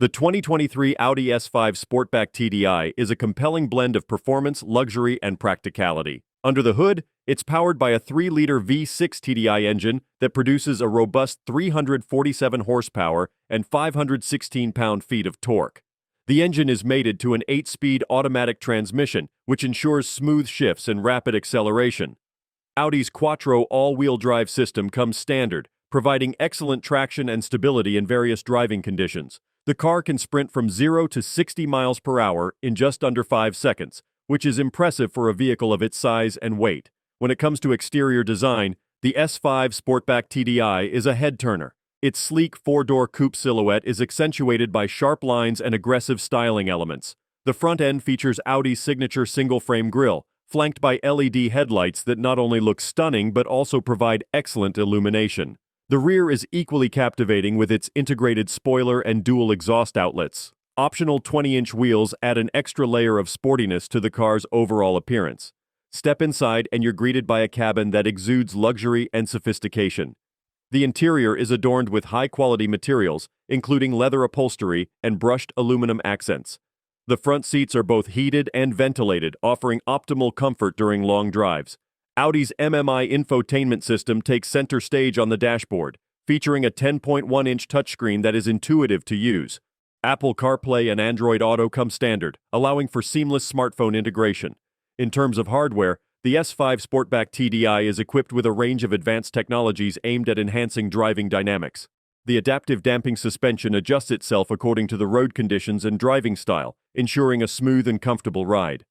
The 2023 Audi S5 Sportback TDI is a compelling blend of performance, luxury, and practicality. Under the hood, it's powered by a 3-liter V6 TDI engine that produces a robust 347 horsepower and 516 pound-feet of torque. The engine is mated to an 8-speed automatic transmission, which ensures smooth shifts and rapid acceleration. Audi's quattro all-wheel drive system comes standard, providing excellent traction and stability in various driving conditions. The car can sprint from 0 to 60 miles per hour in just under 5 seconds, which is impressive for a vehicle of its size and weight. When it comes to exterior design, the S5 Sportback TDI is a head-turner. Its sleek 4-door coupe silhouette is accentuated by sharp lines and aggressive styling elements. The front end features Audi's signature single-frame grille, flanked by LED headlights that not only look stunning but also provide excellent illumination. The rear is equally captivating with its integrated spoiler and dual exhaust outlets. Optional 20-inch wheels add an extra layer of sportiness to the car's overall appearance. Step inside and you're greeted by a cabin that exudes luxury and sophistication. The interior is adorned with high-quality materials, including leather upholstery and brushed aluminum accents. The front seats are both heated and ventilated, offering optimal comfort during long drives. Audi's MMI infotainment system takes center stage on the dashboard, featuring a 10.1-inch touchscreen that is intuitive to use. Apple CarPlay and Android Auto come standard, allowing for seamless smartphone integration. In terms of hardware, the S5 Sportback TDI is equipped with a range of advanced technologies aimed at enhancing driving dynamics. The adaptive damping suspension adjusts itself according to the road conditions and driving style, ensuring a smooth and comfortable ride.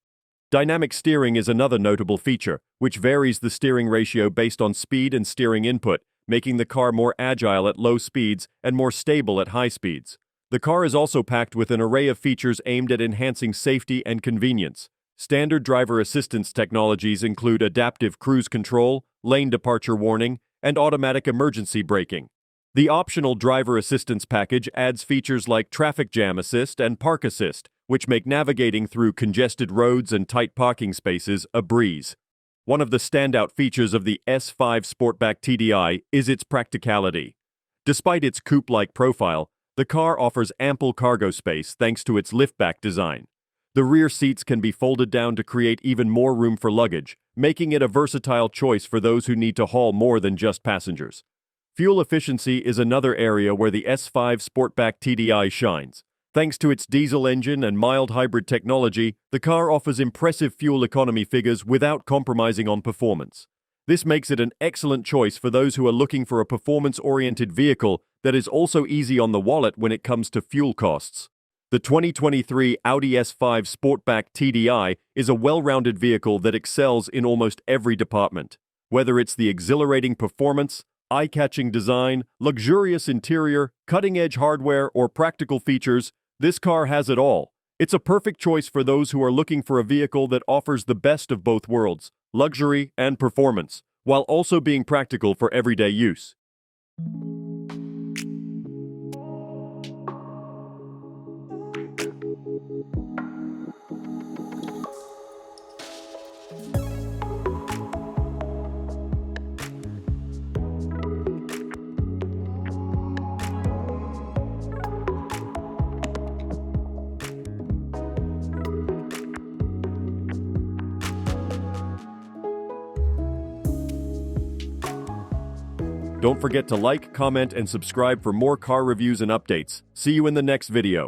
Dynamic steering is another notable feature, which varies the steering ratio based on speed and steering input, making the car more agile at low speeds and more stable at high speeds. The car is also packed with an array of features aimed at enhancing safety and convenience. Standard driver assistance technologies include adaptive cruise control, lane departure warning, and automatic emergency braking. The optional driver assistance package adds features like traffic jam assist and park assist, which make navigating through congested roads and tight parking spaces a breeze. One of the standout features of the S5 Sportback TDI is its practicality. Despite its coupe-like profile, the car offers ample cargo space thanks to its liftback design. The rear seats can be folded down to create even more room for luggage, making it a versatile choice for those who need to haul more than just passengers. Fuel efficiency is another area where the S5 Sportback TDI shines. Thanks to its diesel engine and mild hybrid technology, the car offers impressive fuel economy figures without compromising on performance. This makes it an excellent choice for those who are looking for a performance-oriented vehicle that is also easy on the wallet when it comes to fuel costs. The 2023 Audi S5 Sportback TDI is a well-rounded vehicle that excels in almost every department. Whether it's the exhilarating performance, eye-catching design, luxurious interior, cutting-edge hardware, or practical features, this car has it all. It's a perfect choice for those who are looking for a vehicle that offers the best of both worlds, luxury and performance, while also being practical for everyday use. Don't forget to like, comment, and subscribe for more car reviews and updates. See you in the next video.